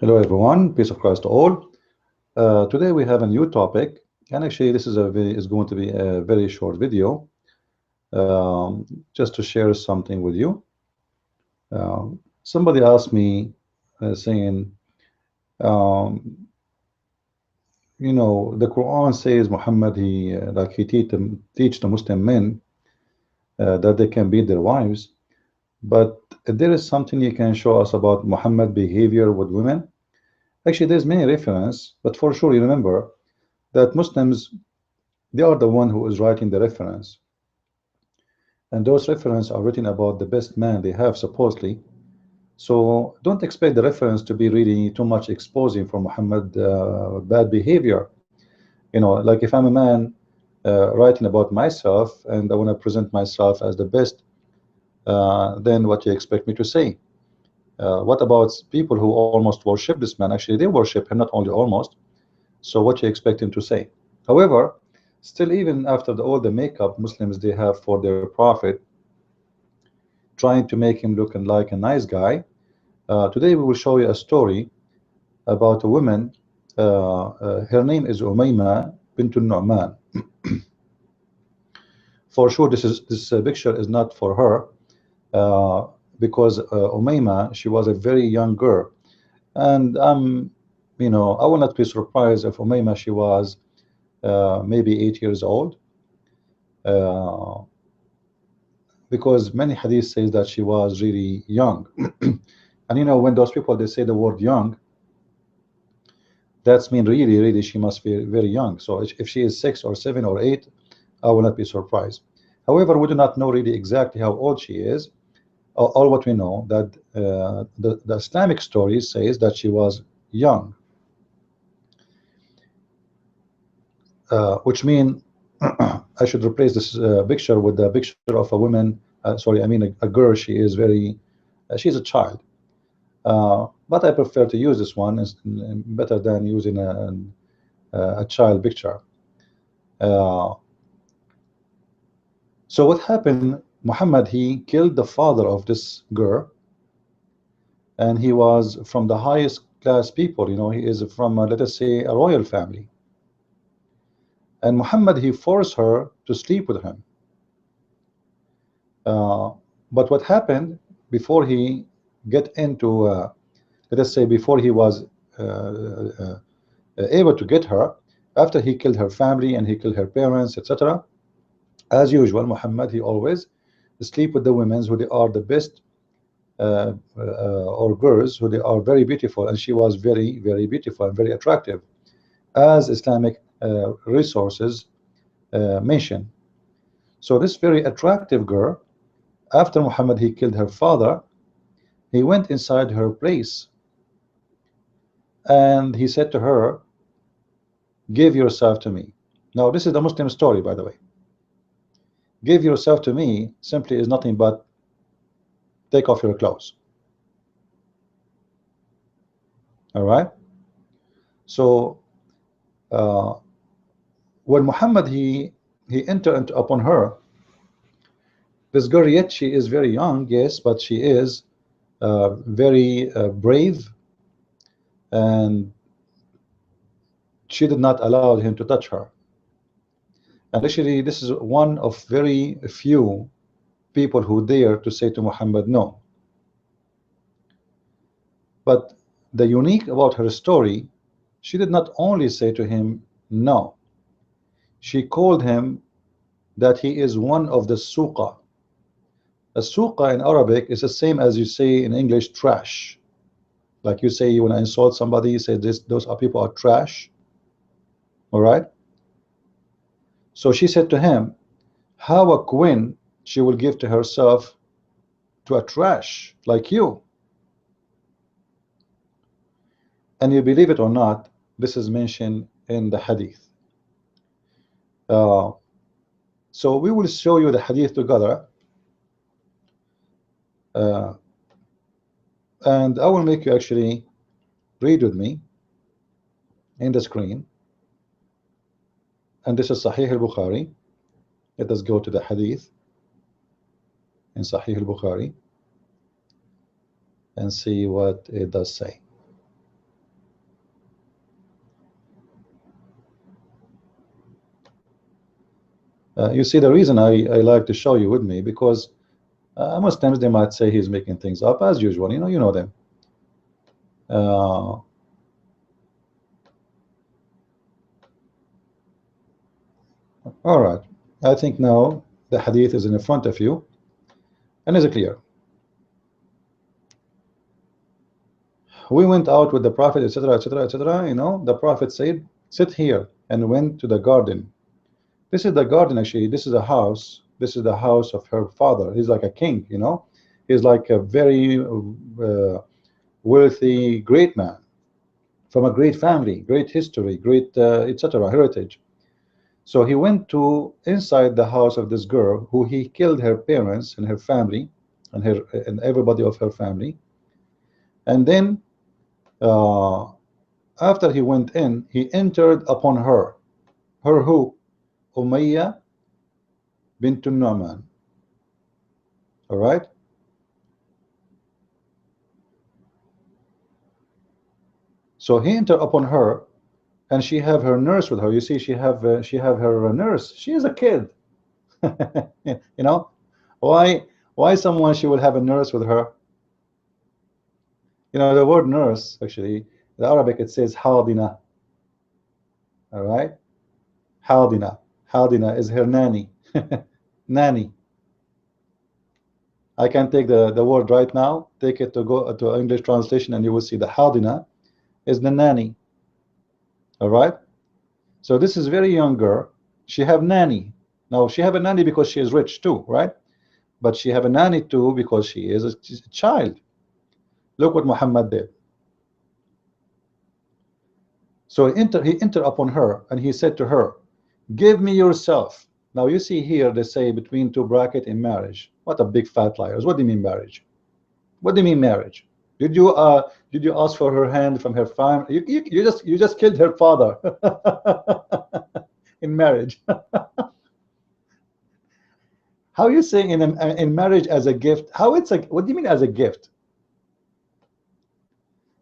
Hello everyone, peace of Christ to all. Today we have a new topic, and actually this is going to be a very short video, just to share something with you. Somebody asked me, saying, um, the Quran says Muhammad he teach the Muslim men that they can beat their wives, but there is something you can show us about Muhammad behavior with women. Actually, there's many reference, but for sure you remember that Muslims, they are the one who is writing the reference, and those references are written about the best man they have supposedly. So don't expect the reference to be really too much exposing for Muhammad bad behavior. Like if I'm a man writing about myself and I want to present myself as the best, then what do you expect me to say? What about people who almost worship this man? Actually, they worship him, not only almost. So what do you expect him to say? However, still, even after all the makeup Muslims they have for their prophet, trying to make him look like a nice guy, today we will show you a story about a woman. Her name is Umayma bint Nu'man. For sure, this picture is not for her, because Umayma, she was a very young girl, and I will not be surprised if Umayma she was maybe 8 years old. Because many hadith says that she was really young. And when those people they say the word young, that's mean really she must be very young. So if she is 6 or 7 or 8, I will not be surprised. However, we do not know really exactly how old she is. All what we know that the Islamic story says that she was young, which mean I should replace this picture with the picture of a woman. Sorry, I mean a girl. She is very, she's a child. But I prefer to use this one as better than using a child picture. So what happened? Muhammad he killed the father of this girl, and he was from the highest class people. He is from let us say a royal family. And Muhammad he forced her to sleep with him. But what happened before he get into let us say before he was able to get her, after he killed her family and he killed her parents, etc., as usual Muhammad he always sleep with the women who they are the best, or girls who they are very beautiful, and she was very beautiful and very attractive, as Islamic resources mention. So this very attractive girl, after Muhammad he killed her father, he went inside her place and he said to her, give yourself to me. Now this is the Muslim story, by the way. Give yourself to me simply is nothing but take off your clothes. All right. So when Muhammad he entered upon her, this girl, yet she is very young, yes, but she is very brave, and she did not allow him to touch her. And actually this is one of very few people who dare to say to Muhammad no. But the unique about her story, she did not only say to him no, she called him that he is one of the suqa. A suqa in Arabic is the same as you say in English trash. Like you say you want to insult somebody, you say those people are trash. All right. So she said to him, how a queen she will give to herself to a trash like you? And you believe it or not, this is mentioned in the hadith. So we will show you the hadith together, and I will make you actually read with me in the screen. And this is Sahih al-Bukhari. Let us go to the hadith in Sahih al-Bukhari and see what it does say. You see, the reason I like to show you with me, because Muslims, they might say he's making things up as usual. You know them. All right. I think now the hadith is in front of you and is clear. We went out with the Prophet, etc., etc., etc. The Prophet said, "Sit here," and went to the garden. This is the garden, actually. This is a house. This is the house of her father. He's like a king. He's like a very wealthy, great man from a great family, great history, great etc. heritage. So he went to inside the house of this girl, who he killed her parents and her family, and everybody of her family. And then uh, after he went in, he entered upon her. Her who? Umayyah bint Nu'man. All right. So he entered upon her, and she have her nurse with her. You see, she have her nurse. She is a kid. Why someone she will have a nurse with her? The word nurse, actually, in Arabic it says hadina. All right, hadina is her nanny. Nanny. I can take the word right now, take it to go to English translation, and you will see the hadina is the nanny. All right. So this is very young girl. She have nanny. Now she have a nanny because she is rich too, right? But she have a nanny too because she is a child. Look what Muhammad did. So he entered upon her, and he said to her, "Give me yourself." Now you see here they say between two bracket in marriage. What a big fat liars. What do you mean marriage? What do you mean marriage? Did you ask for her hand from her family? You just killed her father in marriage. How are you saying in marriage as a gift? How it's like? What do you mean as a gift?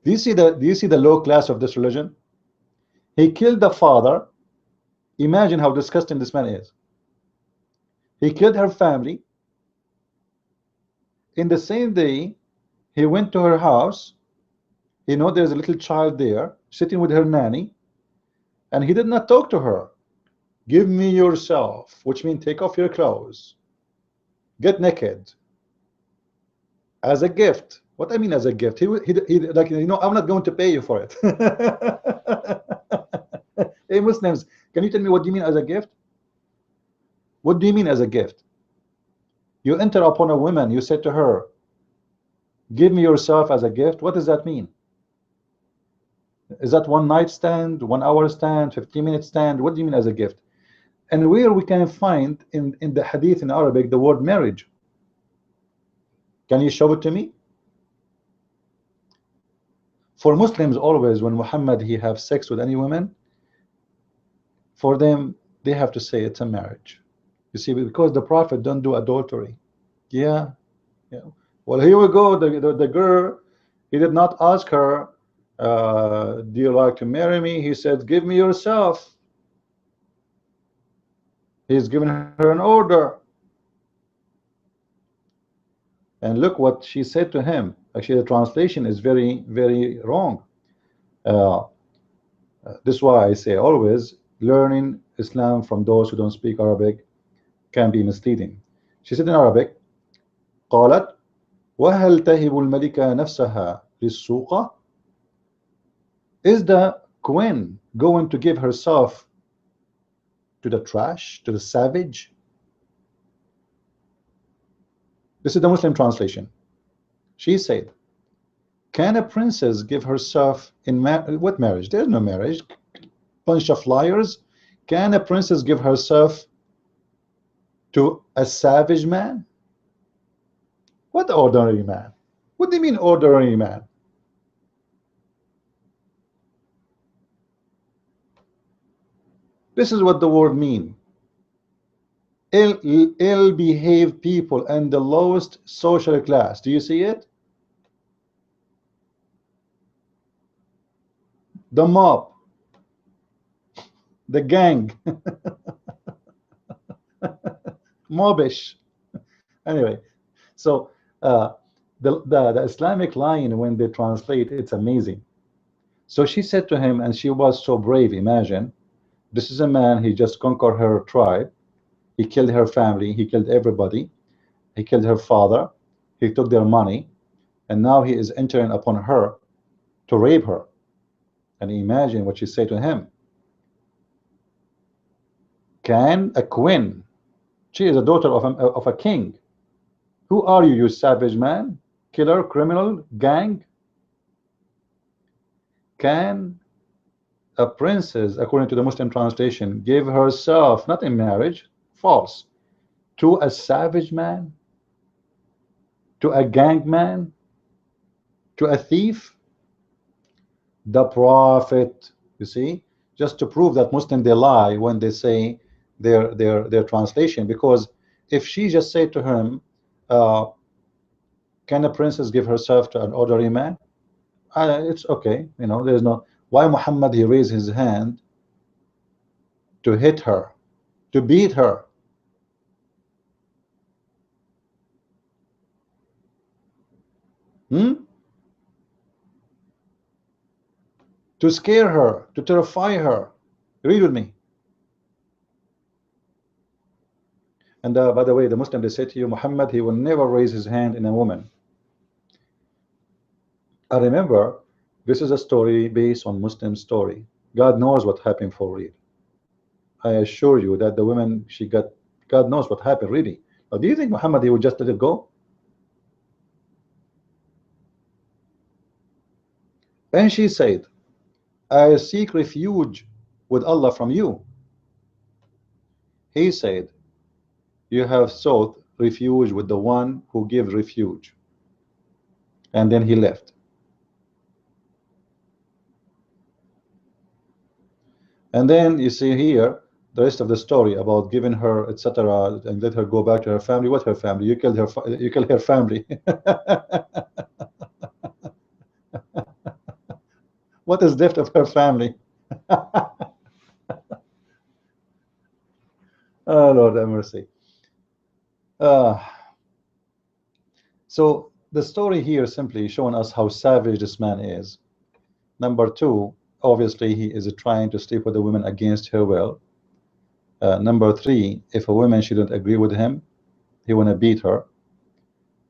Do you see the low class of this religion? He killed the father. Imagine how disgusting this man is. He killed her family. In the same day, he went to her house. There's a little child there sitting with her nanny, and he did not talk to her. Give me yourself, which means take off your clothes, get naked, as a gift. What I mean as a gift? He like, I'm not going to pay you for it. Hey Muslims, can you tell me what do you mean as a gift? What do you mean as a gift? You enter upon a woman, you said to her, give me yourself as a gift. What does that mean? Is that one night stand, 1 hour stand, 15-minute stand? What do you mean as a gift? And where we can find in the hadith in Arabic the word marriage? Can you show it to me? For Muslims, always when Muhammad he have sex with any woman, for them they have to say it's a marriage. You see, because the Prophet don't do adultery. Yeah. Well, here we go. The girl, he did not ask her, do you like to marry me? He said, give me yourself. He's given her an order. And look what she said to him. Actually, the translation is very, very wrong. This is why I say always learning Islam from those who don't speak Arabic can be misleading. She said in Arabic, قالت وهل تهب الملكة نفسها للسوقة? Is the queen going to give herself to the trash, to the savage? This is the Muslim translation. She said, can a princess give herself in what marriage? There's no marriage. Bunch of liars. Can a princess give herself to a savage man? What ordinary man? What do you mean ordinary man? This is what the word mean. Ill-behaved people and the lowest social class. Do you see it? The mob, the gang. Mobbish. Anyway, so the Islamic line, when they translate, it's amazing. So she said to him, and she was so brave. Imagine, this is a man, he just conquered her tribe, he killed her family, he killed everybody, he killed her father, he took their money, and now he is entering upon her to rape her. And imagine what she said to him. Can a queen, she is a daughter of a king, who are you, you savage man, killer, criminal, gang? Can a princess, according to the Muslim translation, give herself, not in marriage, false, to a savage man, to a gang man, to a thief? The Prophet, you see, just to prove that Muslims, they lie when they say their translation. Because if she just said to him, can a princess give herself to an ordinary man? It's okay, you know, there's no, why Muhammad, he raised his hand to hit her, to beat her? To scare her, to terrify her. Read with me. And by the way, the Muslim, they say to you, Muhammad, he will never raise his hand in a woman. I remember, this is a story based on Muslim story. God knows what happened for real. I assure you that the woman, she got, God knows what happened really. Now, do you think Muhammad, he would just let it go? And she said, I seek refuge with Allah from you. He said, you have sought refuge with the one who gives refuge. And then he left. And then you see here the rest of the story about giving her, etc., and let her go back to her family. What her family? You killed her. You killed her family. What is left of her family? Oh Lord have mercy. So the story here simply showing us how savage this man is. Number two, obviously he is trying to sleep with a woman against her will. Number three, if a woman shouldn't agree with him, he want to beat her.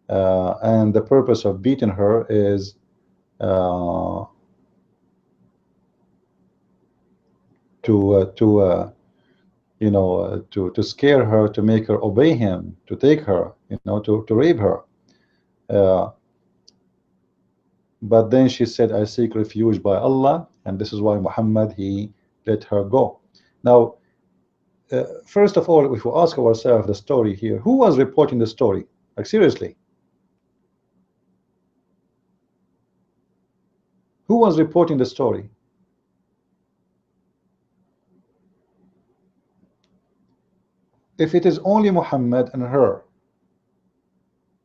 And the purpose of beating her is to scare her, to make her obey him, to take her, to rape her. But then she said, I seek refuge by Allah, and this is why Muhammad, he let her go. Now, first of all, if we ask ourselves the story here, who was reporting the story? Like, seriously, who was reporting the story? If it is only Muhammad and her,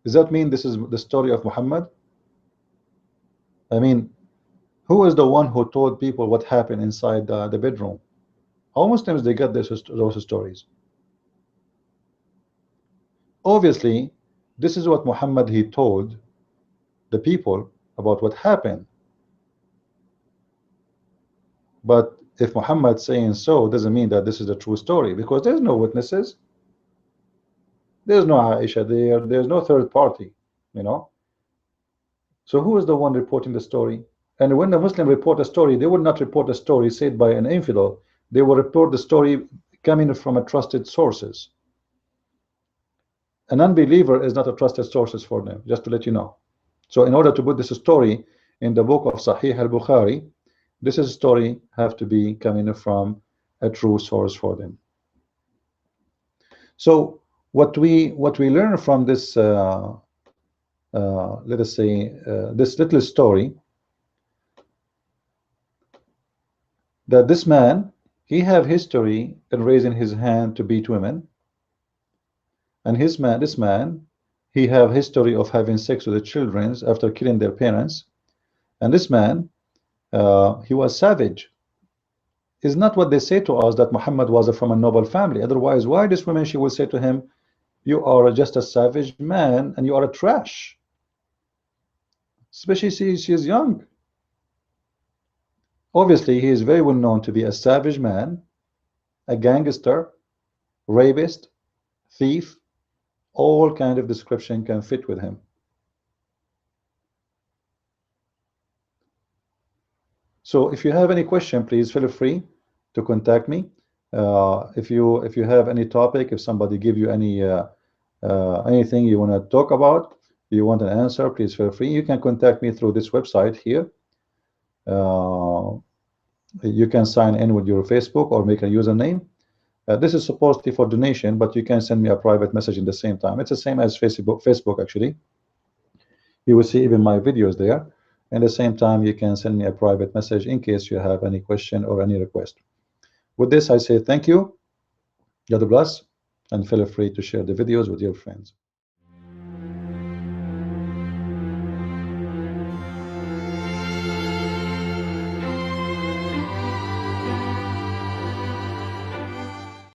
does that mean this is the story of Muhammad? I mean, who is the one who told people what happened inside the bedroom? How Muslims they get those stories? Obviously, this is what Muhammad, he told the people about what happened. But if Muhammad saying so, doesn't mean that this is a true story, because there's no witnesses. There's no Aisha there. There's no third party, So who is the one reporting the story? And when the Muslim report a story, they would not report a story said by an infidel. They will report the story coming from a trusted sources. An unbeliever is not a trusted sources for them, just to let you know. So in order to put this story in the book of Sahih al-Bukhari, this story have to be coming from a true source for them. So what we learn from this, let us say, this little story, that this man, he have history in raising his hand to beat women, and this man, he have history of having sex with the children after killing their parents, and this man, he was savage. Is not what they say to us that Muhammad was from a noble family. Otherwise, why this woman, she will say to him, You are just a savage man and you are a trash. Especially she is young. Obviously, he is very well known to be a savage man, a gangster, rapist, thief. All kind of description can fit with him. So if you have any question, please feel free to contact me. If you have any topic, if somebody give you anything you want to talk about, you want an answer, please feel free. You can contact me through this website here. You can sign in with your Facebook or make a username. This is supposed to be for donation, but you can send me a private message in the same time. It's the same as Facebook actually. You will see even my videos there. At the same time, you can send me a private message in case you have any question or any request. With this, I say thank you, God bless, and feel free to share the videos with your friends.